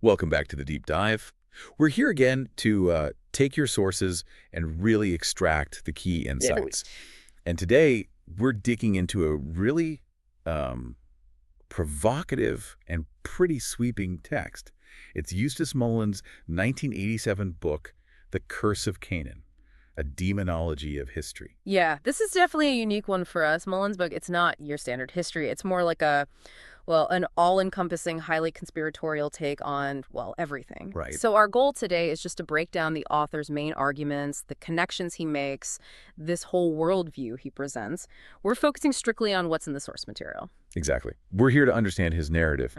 Welcome back to the Deep Dive. We're here again to take your sources and really extract the key insights. And today, we're digging into a really provocative and pretty sweeping text. It's Eustace Mullins' 1987 book, The Curse of Canaan, a Demonology of History. Yeah, this is definitely a unique one for us. Mullins' book, it's not your standard history. It's more like an all-encompassing, highly conspiratorial take on, well, everything. Right. So our goal today is just to break down the author's main arguments, the connections he makes, this whole worldview he presents. We're focusing strictly on what's in the source material. Exactly. We're here to understand his narrative.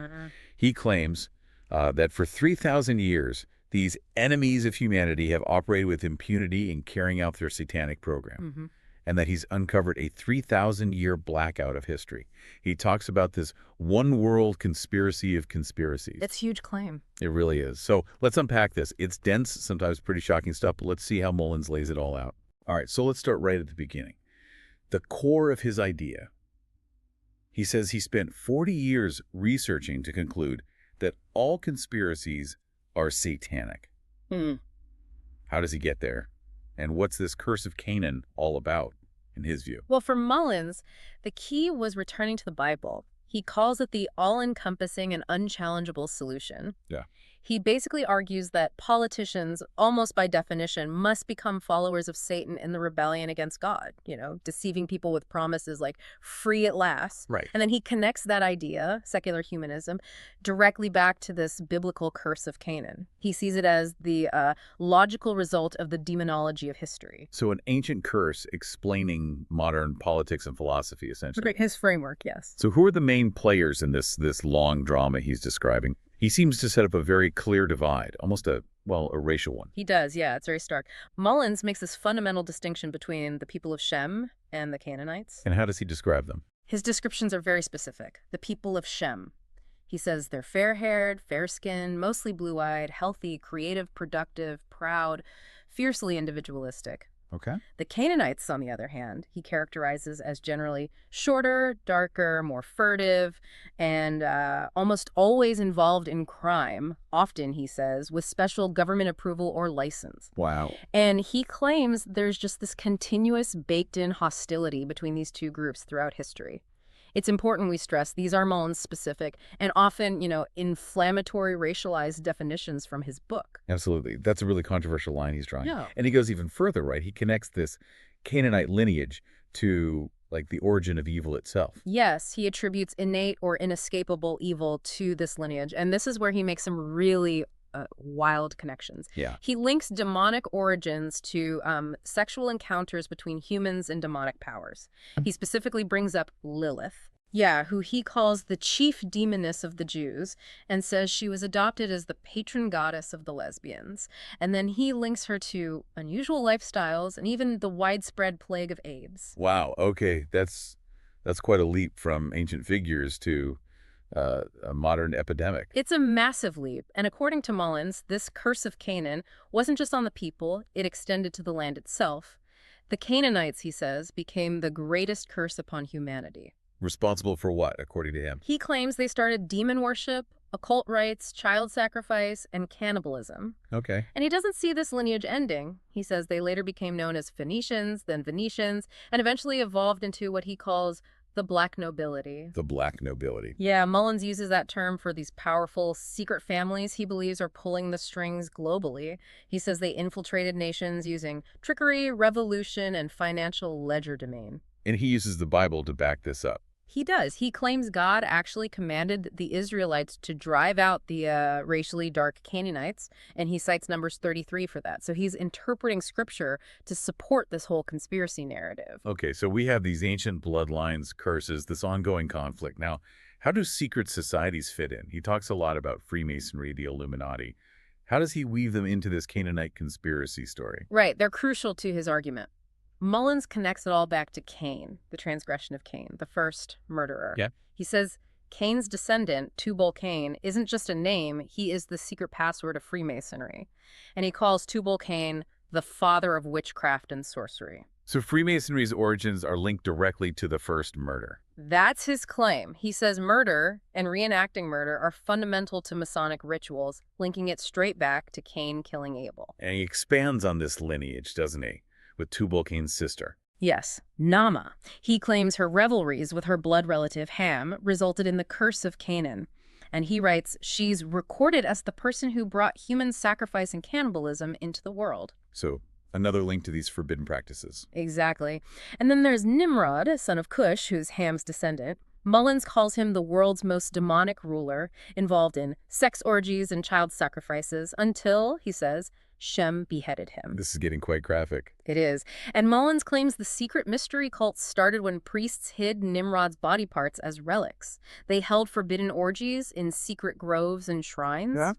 He claims that for 3,000 years, these enemies of humanity have operated with impunity in carrying out their satanic program, and that he's uncovered a 3,000-year blackout of history. He talks about this one-world conspiracy of conspiracies. It's a huge claim. It really is. So let's unpack this. It's dense, sometimes pretty shocking stuff, but let's see how Mullins lays it all out. All right, so let's start right at the beginning. The core of his idea. He says he spent 40 years researching to conclude that all conspiracies are satanic. How does he get there? And what's this Curse of Canaan all about, in his view? Well, for Mullins, the key was returning to the Bible. He calls it the all-encompassing and unchallengeable solution. Yeah. He basically argues that politicians, almost by definition, must become followers of Satan in the rebellion against God, deceiving people with promises like free at last. Right. And then he connects that idea, secular humanism, directly back to this biblical curse of Canaan. He sees it as the logical result of the demonology of history. So an ancient curse explaining modern politics and philosophy, essentially. His framework, yes. So who are the main players in this long drama he's describing? He seems to set up a very clear divide, almost a racial one. He does, yeah, it's very stark. Mullins makes this fundamental distinction between the people of Shem and the Canaanites. And how does he describe them? His descriptions are very specific. The people of Shem. He says they're fair-haired, fair-skinned, mostly blue-eyed, healthy, creative, productive, proud, fiercely individualistic. Okay. The Canaanites, on the other hand, he characterizes as generally shorter, darker, more furtive, and almost always involved in crime, often, he says, with special government approval or license. Wow. And he claims there's just this continuous baked-in hostility between these two groups throughout history. It's important we stress these are Mullins specific and often, inflammatory racialized definitions from his book. Absolutely. That's a really controversial line he's drawing. Yeah. And he goes even further, right? He connects this Canaanite lineage to, the origin of evil itself. Yes, he attributes innate or inescapable evil to this lineage. And this is where he makes some really wild connections. Yeah. He links demonic origins to sexual encounters between humans and demonic powers. He specifically brings up Lilith, who he calls the chief demoness of the Jews, and says she was adopted as the patron goddess of the lesbians. And then he links her to unusual lifestyles and even the widespread plague of AIDS. Wow. Okay. That's quite a leap from ancient figures to a modern epidemic. It's a massive leap, and according to Mullins, this curse of Canaan wasn't just on the people, it extended to the land itself. The Canaanites, he says, became the greatest curse upon humanity. Responsible for what, according to him? He claims they started demon worship, occult rites, child sacrifice, and cannibalism. Okay. And he doesn't see this lineage ending. He says they later became known as Phoenicians, then Venetians, and eventually evolved into what he calls the Black Nobility. The Black Nobility. Yeah, Mullins uses that term for these powerful secret families he believes are pulling the strings globally. He says they infiltrated nations using trickery, revolution, and financial legerdemain. And he uses the Bible to back this up. He does. He claims God actually commanded the Israelites to drive out the racially dark Canaanites, and he cites Numbers 33 for that. So he's interpreting scripture to support this whole conspiracy narrative. Okay, so we have these ancient bloodlines, curses, this ongoing conflict. Now, how do secret societies fit in? He talks a lot about Freemasonry, the Illuminati. How does he weave them into this Canaanite conspiracy story? Right. They're crucial to his argument. Mullins connects it all back to Cain, the transgression of Cain, the first murderer. Yeah. He says Cain's descendant, Tubal-Cain, isn't just a name, he is the secret password of Freemasonry. And he calls Tubal-Cain the father of witchcraft and sorcery. So Freemasonry's origins are linked directly to the first murder. That's his claim. He says murder and reenacting murder are fundamental to Masonic rituals, linking it straight back to Cain killing Abel. And he expands on this lineage, doesn't he, with Tubal-Cain's sister. Yes, Naamah. He claims her revelries with her blood relative Ham resulted in the Curse of Canaan. And he writes, she's recorded as the person who brought human sacrifice and cannibalism into the world. So, another link to these forbidden practices. Exactly. And then there's Nimrod, son of Cush, who's Ham's descendant. Mullins calls him the world's most demonic ruler, involved in sex orgies and child sacrifices, until, he says, Shem beheaded him. This is getting quite graphic. It is. And Mullins claims the secret mystery cult started when priests hid Nimrod's body parts as relics. They held forbidden orgies in secret groves and shrines. Yeah.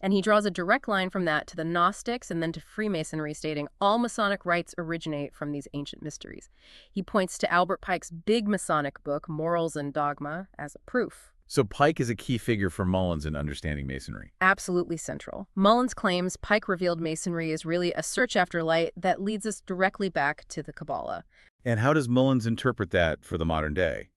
And he draws a direct line from that to the Gnostics and then to Freemasonry, stating all Masonic rites originate from these ancient mysteries. He points to Albert Pike's big Masonic book, Morals and Dogma, as a proof. So Pike is a key figure for Mullins in understanding Masonry. Absolutely central. Mullins claims Pike revealed Masonry is really a search after light that leads us directly back to the Kabbalah. And how does Mullins interpret that for the modern day?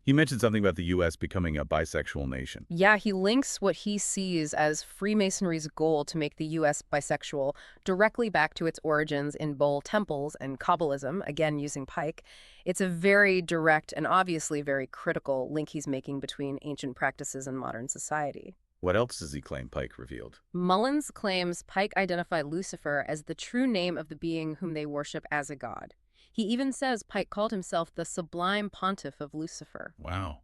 He mentioned something about the U.S. becoming a bisexual nation. Yeah, he links what he sees as Freemasonry's goal to make the U.S. bisexual directly back to its origins in Bull temples and Kabbalism, again using Pike. It's a very direct and obviously very critical link he's making between ancient practices and modern society. What else does he claim Pike revealed? Mullins claims Pike identified Lucifer as the true name of the being whom they worship as a god. He even says Pike called himself the sublime pontiff of Lucifer. Wow.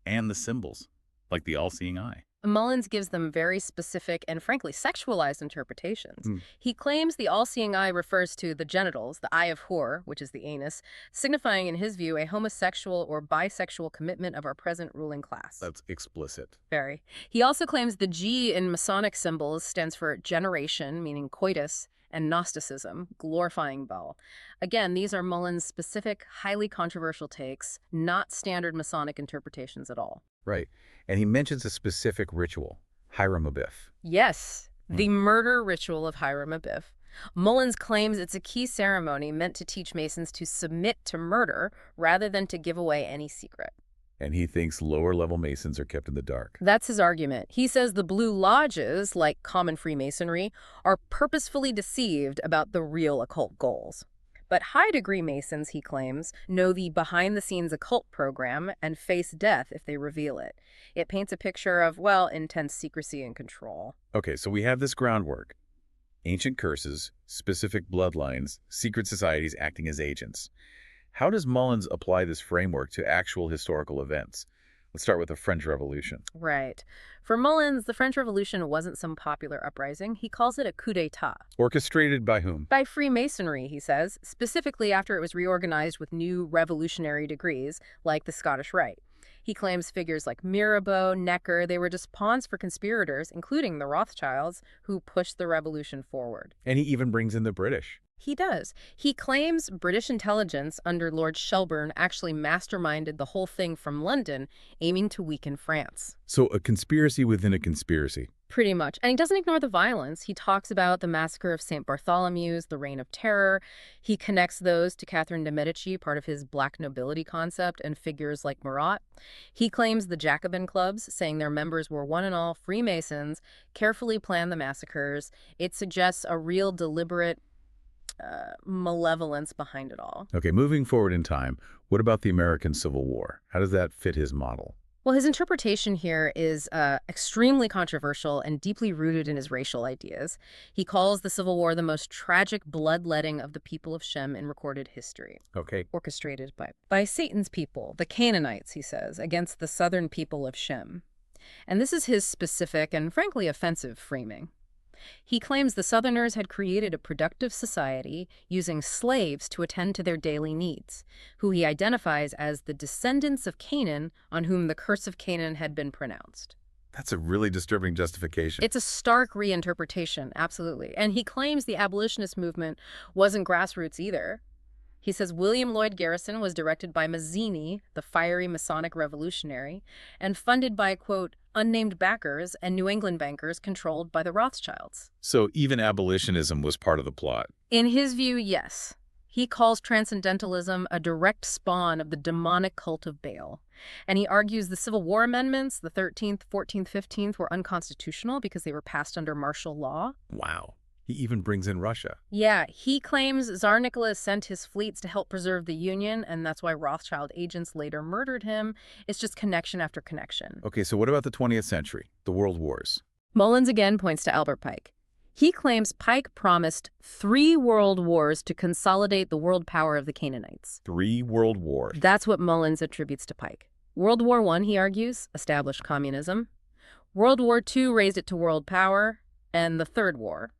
And the symbols, like the all-seeing eye. Mullins gives them very specific and frankly sexualized interpretations. He claims the all-seeing eye refers to the genitals, the eye of Hor, which is the anus, signifying in his view a homosexual or bisexual commitment of our present ruling class. That's explicit. Very. He also claims the G in Masonic symbols stands for generation, meaning coitus, and Gnosticism, glorifying Baal. Again, these are Mullins' specific, highly controversial takes, not standard Masonic interpretations at all. Right. And he mentions a specific ritual, Hiram Abiff. Yes, the murder ritual of Hiram Abiff. Mullins claims it's a key ceremony meant to teach Masons to submit to murder rather than to give away any secret. And he thinks lower-level Masons are kept in the dark. That's his argument. He says the Blue Lodges, like common Freemasonry, are purposefully deceived about the real occult goals. But high-degree Masons, he claims, know the behind-the-scenes occult program and face death if they reveal it. It paints a picture of, well, intense secrecy and control. Okay, so we have this groundwork. Ancient curses, specific bloodlines, secret societies acting as agents. How does Mullins apply this framework to actual historical events? Let's start with the French Revolution. Right. For Mullins, the French Revolution wasn't some popular uprising. He calls it a coup d'etat. Orchestrated by whom? By Freemasonry, he says, specifically after it was reorganized with new revolutionary degrees, like the Scottish Rite. He claims figures like Mirabeau, Necker, they were just pawns for conspirators, including the Rothschilds, who pushed the revolution forward. And he even brings in the British. He does. He claims British intelligence under Lord Shelburne actually masterminded the whole thing from London, aiming to weaken France. So a conspiracy within a conspiracy. Pretty much. And he doesn't ignore the violence. He talks about the massacre of St. Bartholomew's, the Reign of Terror. He connects those to Catherine de' Medici, part of his black nobility concept, and figures like Marat. He claims the Jacobin clubs, saying their members were one and all Freemasons, carefully planned the massacres. It suggests a real deliberate malevolence behind it all. Okay, moving forward in time, what about the American Civil War? How does that fit his model? Well, his interpretation here is extremely controversial and deeply rooted in his racial ideas. He calls the Civil War the most tragic bloodletting of the people of Shem in recorded history. Okay. Orchestrated by Satan's people, the Canaanites, he says, against the southern people of Shem. And this is his specific and frankly offensive framing. He claims the Southerners had created a productive society using slaves to attend to their daily needs, who he identifies as the descendants of Canaan on whom the Curse of Canaan had been pronounced. That's a really disturbing justification. It's a stark reinterpretation, absolutely. And he claims the abolitionist movement wasn't grassroots either. He says William Lloyd Garrison was directed by Mazzini, the fiery Masonic revolutionary, and funded by, quote, unnamed backers and New England bankers controlled by the Rothschilds. So even abolitionism was part of the plot. In his view, yes. He calls transcendentalism a direct spawn of the demonic cult of Baal. And he argues the Civil War amendments, the 13th, 14th, 15th, were unconstitutional because they were passed under martial law. Wow. He even brings in Russia. Yeah, he claims Tsar Nicholas sent his fleets to help preserve the Union, and that's why Rothschild agents later murdered him. It's just connection after connection. Okay, so what about the 20th century, the World Wars? Mullins again points to Albert Pike. He claims Pike promised 3 world wars to consolidate the world power of the Canaanites. 3 world wars. That's what Mullins attributes to Pike. World War I, he argues, established communism. World War II raised it to world power. And the Third War,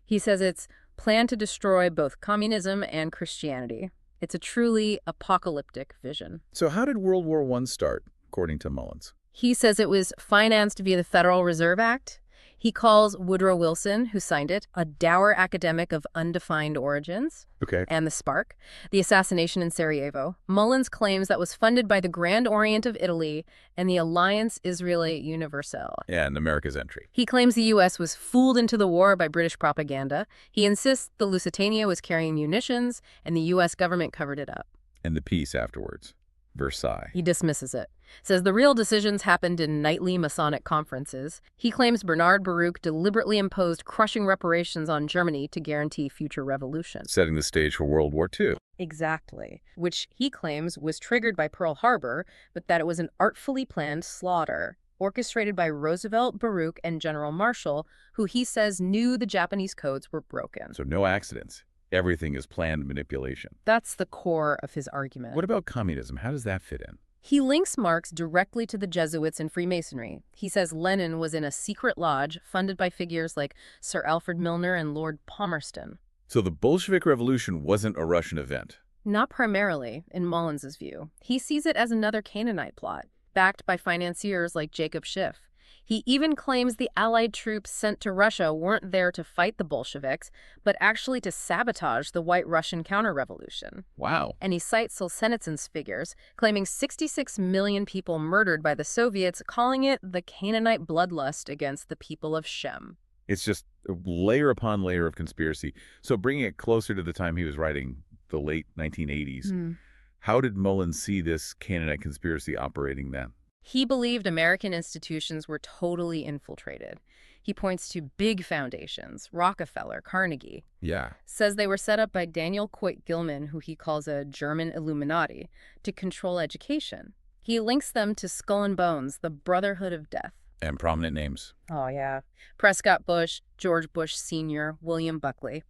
he says it's planned to destroy both communism and Christianity. It's a truly apocalyptic vision. So how did World War I start, according to Mullins? He says it was financed via the Federal Reserve Act. He calls Woodrow Wilson, who signed it, a dour academic of undefined origins. Okay. And the spark, the assassination in Sarajevo. Mullins claims that was funded by the Grand Orient of Italy and the Alliance Israelite Universelle. And America's entry. He claims the U.S. was fooled into the war by British propaganda. He insists the Lusitania was carrying munitions and the U.S. government covered it up. And the peace afterwards. Versailles. He dismisses it. Says the real decisions happened in nightly Masonic conferences. He claims Bernard Baruch deliberately imposed crushing reparations on Germany to guarantee future revolution. Setting the stage for World War II. Exactly. Which he claims was triggered by Pearl Harbor, but that it was an artfully planned slaughter, orchestrated by Roosevelt, Baruch, and General Marshall, who he says knew the Japanese codes were broken. So no accidents. Everything is planned manipulation. That's the core of his argument. What about communism? How does that fit in? He links Marx directly to the Jesuits and Freemasonry. He says Lenin was in a secret lodge funded by figures like Sir Alfred Milner and Lord Palmerston. So the Bolshevik Revolution wasn't a Russian event? Not primarily, in Mullins' view. He sees it as another Canaanite plot, backed by financiers like Jacob Schiff. He even claims the Allied troops sent to Russia weren't there to fight the Bolsheviks, but actually to sabotage the White Russian counter-revolution. Wow. And he cites Solzhenitsyn's figures, claiming 66 million people murdered by the Soviets, calling it the Canaanite bloodlust against the people of Shem. It's just layer upon layer of conspiracy. So bringing it closer to the time he was writing, the late 1980s, how did Mullins see this Canaanite conspiracy operating then? He believed American institutions were totally infiltrated. He points to big foundations, Rockefeller, Carnegie. Yeah. Says they were set up by Daniel Coit Gilman, who he calls a German Illuminati, to control education. He links them to Skull and Bones, the Brotherhood of Death. And prominent names. Oh, yeah. Prescott Bush, George Bush Sr., William Buckley.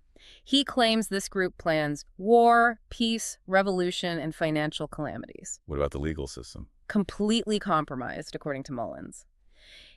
He claims this group plans war, peace, revolution, and financial calamities. What about the legal system? Completely compromised, according to Mullins.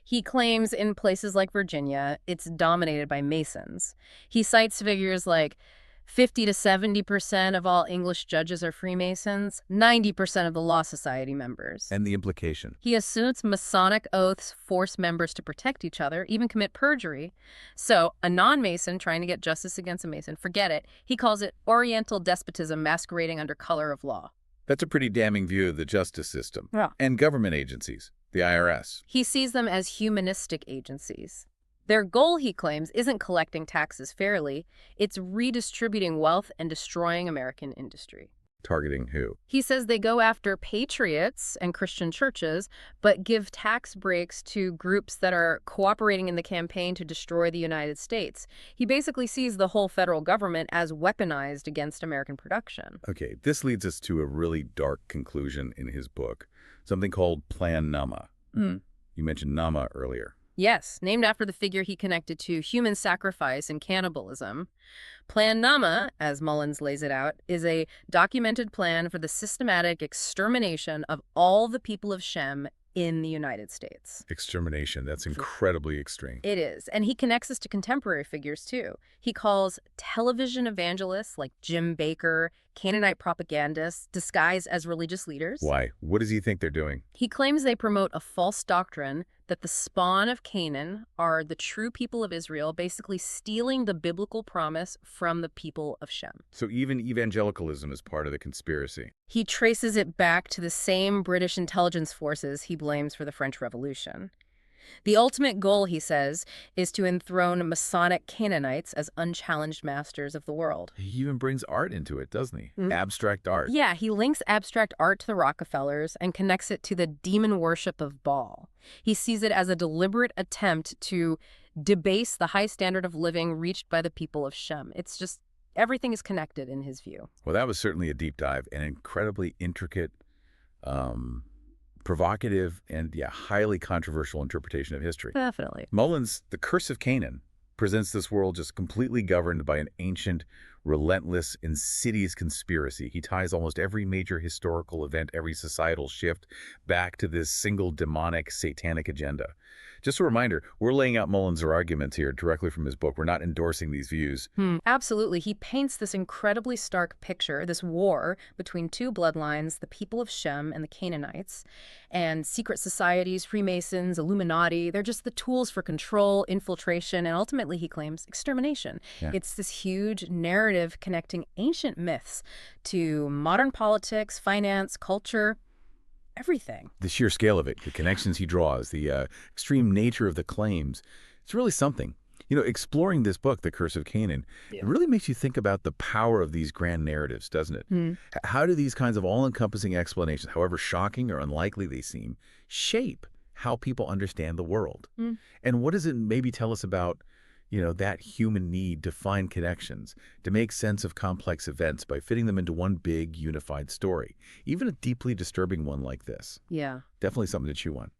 He claims in places like Virginia, it's dominated by Masons. He cites figures like 50 to 70% of all English judges are Freemasons, 90% of the Law Society members. And the implication? He assumes Masonic oaths force members to protect each other, even commit perjury. So a non-Mason trying to get justice against a Mason, forget it. He calls it Oriental despotism masquerading under color of law. That's a pretty damning view of the justice system. Yeah. And government agencies, the IRS. He sees them as humanistic agencies. Their goal, he claims, isn't collecting taxes fairly. It's redistributing wealth and destroying American industry. Targeting who? He says they go after patriots and Christian churches, but give tax breaks to groups that are cooperating in the campaign to destroy the United States. He basically sees the whole federal government as weaponized against American production. Okay, this leads us to a really dark conclusion in his book, something called Plan Naamah. You mentioned Naamah earlier. Yes, named after the figure he connected to human sacrifice and cannibalism. Plan Naamah, as Mullins lays it out, is a documented plan for the systematic extermination of all the people of Shem in the United States. Extermination, that's incredibly extreme. It is, and he connects us to contemporary figures, too. He calls television evangelists like Jim Bakker, Canaanite propagandists, disguised as religious leaders. Why? What does he think they're doing? He claims they promote a false doctrine that the spawn of Canaan are the true people of Israel, basically stealing the biblical promise from the people of Shem. So even evangelicalism is part of the conspiracy. He traces it back to the same British intelligence forces he blames for the French Revolution. The ultimate goal, he says, is to enthrone Masonic Canaanites as unchallenged masters of the world. He even brings art into it, doesn't he? Mm. Abstract art. Yeah, he links abstract art to the Rockefellers and connects it to the demon worship of Baal. He sees it as a deliberate attempt to debase the high standard of living reached by the people of Shem. It's just, everything is connected in his view. Well, that was certainly a deep dive, an incredibly intricate, provocative, and highly controversial interpretation of history. Definitely. Mullins' The Curse of Canaan presents this world just completely governed by an ancient, relentless, insidious conspiracy. He ties almost every major historical event, every societal shift, back to this single demonic, satanic agenda. Just a reminder, we're laying out Mullins' arguments here directly from his book. We're not endorsing these views. Absolutely. He paints this incredibly stark picture, this war between two bloodlines, the people of Shem and the Canaanites, and secret societies, Freemasons, Illuminati. They're just the tools for control, infiltration, and ultimately, he claims, extermination. Yeah. It's this huge narrative connecting ancient myths to modern politics, finance, culture, everything. The sheer scale of it, the connections he draws, the extreme nature of the claims, it's really something. You know, exploring this book, The Curse of Canaan, it really makes you think about the power of these grand narratives, doesn't it? How do these kinds of all-encompassing explanations, however shocking or unlikely they seem, shape how people understand the world? And what does it maybe tell us about, you know, that human need to find connections, to make sense of complex events by fitting them into one big, unified story, even a deeply disturbing one like this? Yeah. Definitely something to chew on.